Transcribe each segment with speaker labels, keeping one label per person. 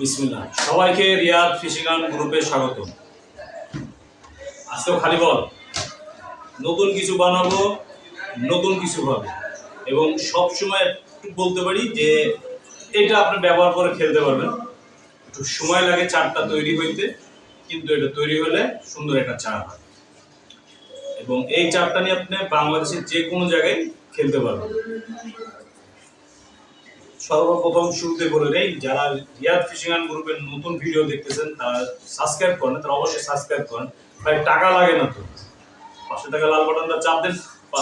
Speaker 1: বিসমিল্লাহ, সবাইকে রিয়াদ ফিশিং গ্রুপে স্বাগত। আজকেও খালি বল, নতুন কিছু বানাবো, নতুন কিছু হবে এবং সব সময় একটু বলতে পারি যে এটা আপনি ব্যবহার করে খেলতে পারবেন। একটু সময় লাগে চারটা তৈরি হইতে, কিন্তু এটা তৈরি হলে সুন্দর একটা চার হয় এবং এই চারটা নিয়ে আপনি বাংলাদেশের যে কোনো জায়গায় খেলতে পারবেন। সর্বপ্রথম শুরুতে বলে নেই, যারা রিয়াদ ফিশিং গ্রুপের নতুন ভিডিও দেখতেছেন তারা সাবস্ক্রাইব করেন, তারা অবশ্যই সাবস্ক্রাইব করেন। ভাই টাকা লাগে না তো, 500 টাকা লাল বাটনটা চাপ দেন,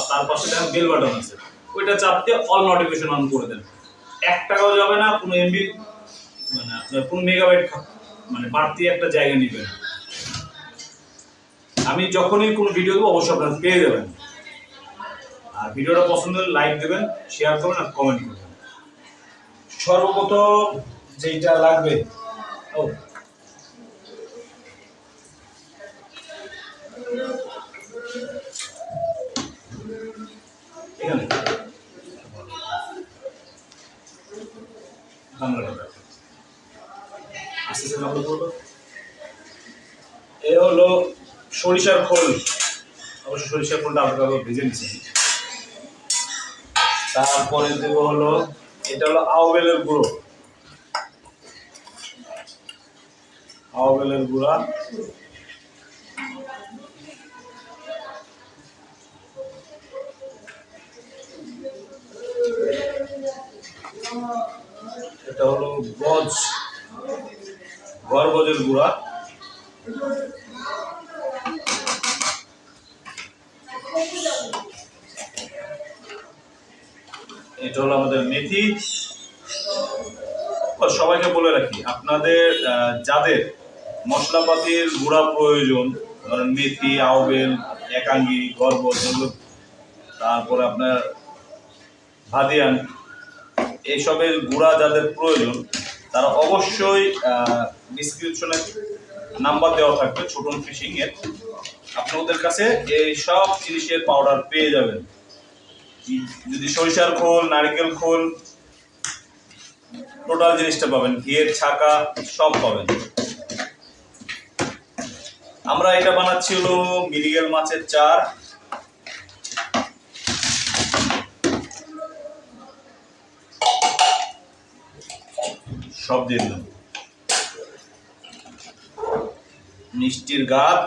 Speaker 1: তার পাশে দেখেন বেল বাটন আছে, ওইটা চাপ দিয়ে অল নোটিফিকেশন অন করে দেন। 1 টাকাও যাবে না, কোনো এমবি মানে আপনার কোনো মেগাবাইট মানে বাড়তি একটা জায়গা নিবে না। আমি যখনই কোনো ভিডিও দেবো অবশ্যই আপনারা পেয়ে যাবেন। আর ভিডিওটা পছন্দ হলে লাইক দেবেন, শেয়ার করবেন আর কমেন্ট করবেন। সর্বপ্রথম যেটা লাগবে, এখানে এ হলো সরিষার খোল। অবশ্যই সরিষার খোলটা আপনারা ভেজে নিচ্ছেন। তারপরে দেবো হলো, এটা হলো আউবেলের গুঁড়ো, আউবেলের গুঁড়া। এটা হলো গরবজের গুঁড়া। এটা হলো আমাদের মেথি। সবাইকে বলে রাখি, আপনাদের যাদের মশলাপাতির গুঁড়া প্রয়োজন, ধরেন মেথি, আউবেল, একাঙ্গি, গরবজ, তারপরে আপনার ভাদিয়ান, এইসবের গুঁড়া যাদের প্রয়োজন তারা অবশ্যই ডিসক্রিপশনে নাম্বার দেওয়া থাকবে ছোটন ফিশিং এর, আপনাদের কাছে এই সব জিনিসের পাউডার পেয়ে যাবেন। যদি সরিষার খোল, নারকেল খোল, টোটাল জিনিসটা পাবেন, ঘিয়ের ছাকা সব পাবেন। আমরা এটা বানাচ্ছি হলো মৃগেল মাছের চার। সব দিয়ে দিলাম, মিষ্টির গাদ,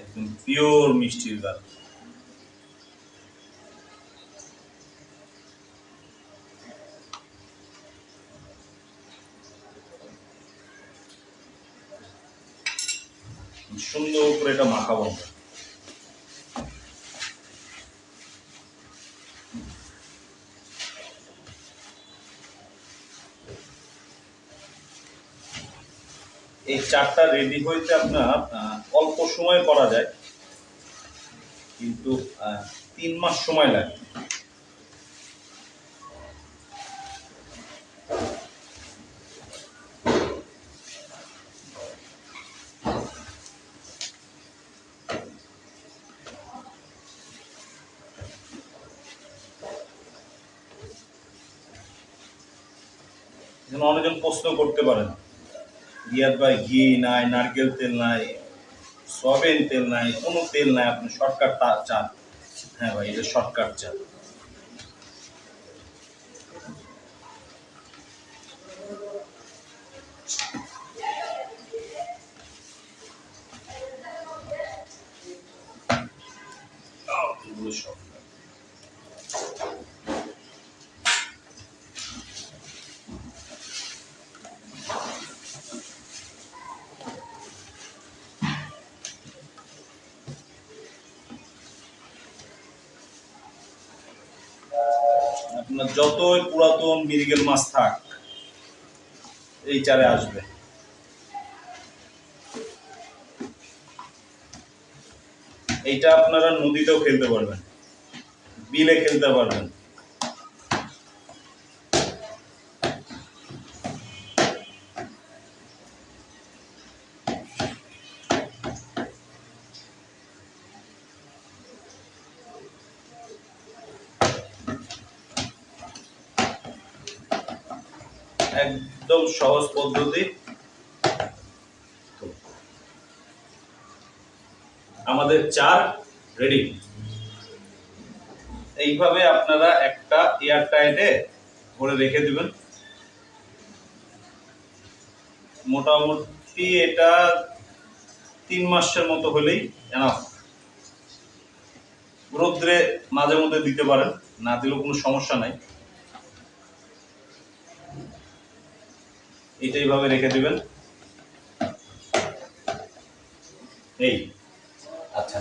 Speaker 1: একদম পিওর মিষ্টির গাদ। সুন্দর করে এটা মাখাবো। এই চারটা রেডি হইতে আপনার অল্প সময় করা যায়, কিন্তু 3 মাস সময় লাগে। অনেকজন প্রশ্ন করতে পারেন, রিয়াদ ভাই ঘি নাই, নারকেল তেল নাই, সয়াবিন তেল নাই, কোনো তেল নাই, আপনি শর্টকাট চান। হ্যাঁ ভাই, এটা শর্টকাট চান। আপনার যতই পুরাতন মৃগেল মাছ থাক এই চারে আসবে। এইটা আপনারা নদীতেও খেলতে পারবেন, বিলে খেলতে পারবেন। একদম সহজ পদ্ধতি। আমাদের চার রেডি। এইভাবে আপনারা একটা এয়ার টাইটে ভরে রেখে দিবেন। মোটামুটি এটা 3 মাসের মতো হলেই এনাফ। রোদ্রে মাঝে মধ্যে দিতে পারেন, না দিলেও কোনো সমস্যা নাই। এটা এইভাবে রেখে দিবেন। এই আচ্ছা,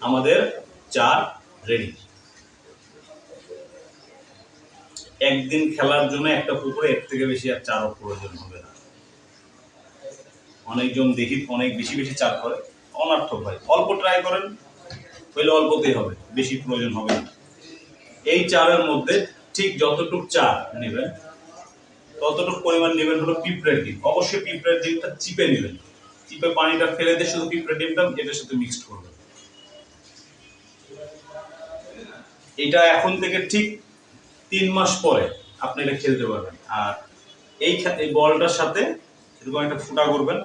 Speaker 1: আমাদের চার রেডি। একদিন খেলার জন্য একটা পুকুরে এর থেকে বেশি আর চারও প্রয়োজন হবে না। অনেকজন দেখি অনেক বেশি বেশি চার করে, অনার্থক ভাই। অল্প ট্রাই করেন, হইলে অল্পতেই হবে, বেশি প্রয়োজন হবে না। এই চারের মধ্যে ঠিক যতটুক চার নেবেন ততটুকু পরিমাণ নেবেন হলো পিঁপড়ের ডিম। অবশ্যই পিঁপড়ের ডিমটা চিপে নেবেন, চিপে পানিটা ফেলে দিয়ে শুধু পিঁপড়ের ডিমটা এটার সাথে মিক্সড করবেন। এটা এখন থেকে ঠিক 3 মাস পরে আপনি এটা খেলতে পারবেন। আর এই বলটার সাথে এরকম একটা ফুটা করবেন,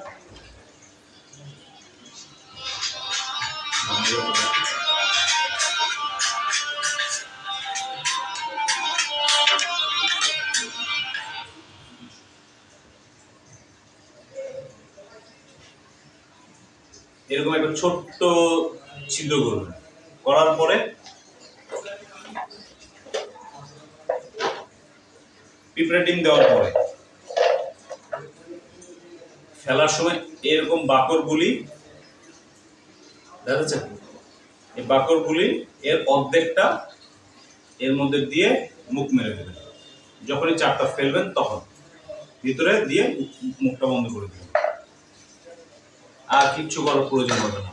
Speaker 1: এরকম একটা ছোট্ট ছিদ্র করবেন। করার পরে পিঁপড়ে ডিম দেওয়ার পরে খেলার সময় এরকম বাকরগুলি দেখা যাচ্ছে, এই বাকরগুলি এর অর্ধেকটা এর মধ্যে দিয়ে মুখ মেরে দেবেন। যখনই চারটা ফেলবেন তখন ভিতরে দিয়ে মুখটা বন্ধ করে দেবেন। আর কিচ্ছু করার প্রয়োজন হবে না।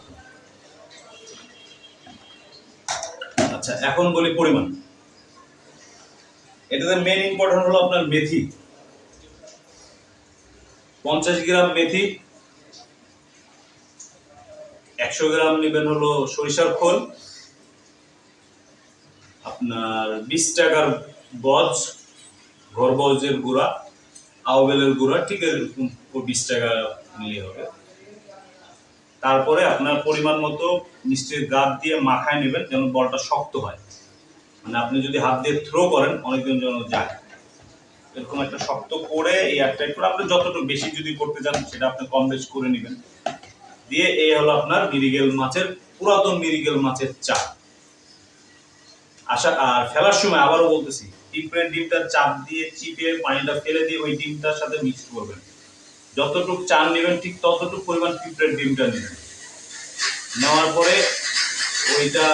Speaker 1: আচ্ছা, এখন বলি পরিমাণ। এটাতে মেন ইম্পর্টেন্ট হলো আপনার মেথি। 50 গ্রাম মেথি, 100 গ্রাম নেবেন হলো সরিষার খোল, আপনার 20 টাকার বজ, ঘর বজের গুঁড়া, আউবেলের গুঁড়া, ঠিক এরকম 20 টাকা নিলে হবে। তারপরে আপনার পরিমাণ মতো মিষ্টির গাদ দিয়ে মাখায় নেবেন, যেন বলটা শক্ত হয়। মানে আপনি যদি হাত দিয়ে থ্রো করেন অনেকজন যেন যায়, এরকম একটা শক্ত করে এয়ার টাইট করে। আপনি যতটুকু বেশি যদি করতে চান সেটা আপনি কম বেশি করে নেবেন। দিয়ে এই হলো আপনার মিরিগেল মাছের, পুরাতন মিরিগেল মাছের চা। আশা আর ফেলার সময় আবারও বলতেছি, পিঁপড়ের ডিমটা চাপ দিয়ে চিপে পানিটা ফেলে দিয়ে ওই ডিমটার সাথে মিক্স করবেন। যতটুকু চান নেবেন ঠিক ততটুকু পরিমাণ পিঁপড়ের ডিমটা নেবেন। নেওয়ার পরে ওইটা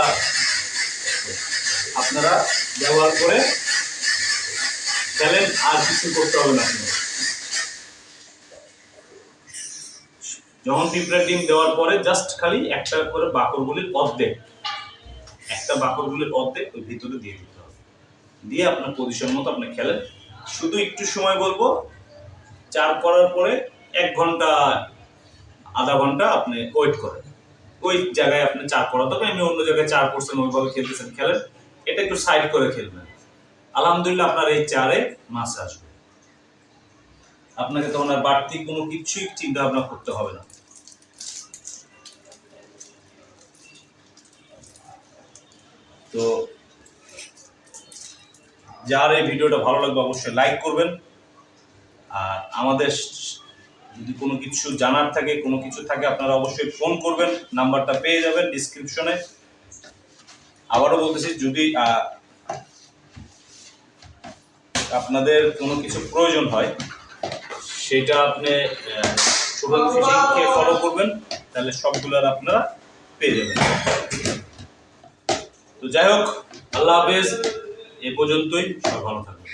Speaker 1: আপনারা ব্যবহার করে খেলেন, আর কিছু করতে হবে না। যখন পিঁপড়ের ডিম দেওয়ার পরে জাস্ট খালি একটা করে বাকরগুলির অর্ধেক, একটা বাকরগুলির অর্ধেক ওই ভিতরে দিয়ে দিতে হবে। দিয়ে আপনার পজিশন মতো আপনি খেলেন। শুধু একটু সময় বলবো, চার করার পরে 1 ঘন্টা আধা ঘন্টা আপনি ওয়েট করেন। ওই জায়গায় আপনি চার করা তবে আমি অন্য জায়গায় চার করছেন, ওইভাবে খেলতেছেন, খেলেন। এটা একটু সাইড করে খেলবেন। আলহামদুলিল্লাহ আপনার এই চারে মাছ আসবে। আপনাকে তখন আর বাড়তি কোনো কিছুই চিন্তা ভাবনা করতে হবে না। তো যার এই ভিডিওটা ভালো লাগবে অবশ্যই লাইক করবেন। আর আমাদের যদি কোনো কিছু জানার থাকে, কোনো কিছু থাকে, আপনারা অবশ্যই ফোন করবেন, নাম্বারটা পেয়ে যাবেন ডিসক্রিপশনে। আবারও বলতেছি, যদি আপনাদের কোনো কিছু প্রয়োজন হয় সেটা আপনি ছোটন ফিশিংকে ফলো করবেন, তাহলে সবগুলোর আপনারা পেয়ে যাবেন। তো যাই হোক, আল্লাহ হাফেজ। এ পর্যন্তই, সব ভালো থাকবেন।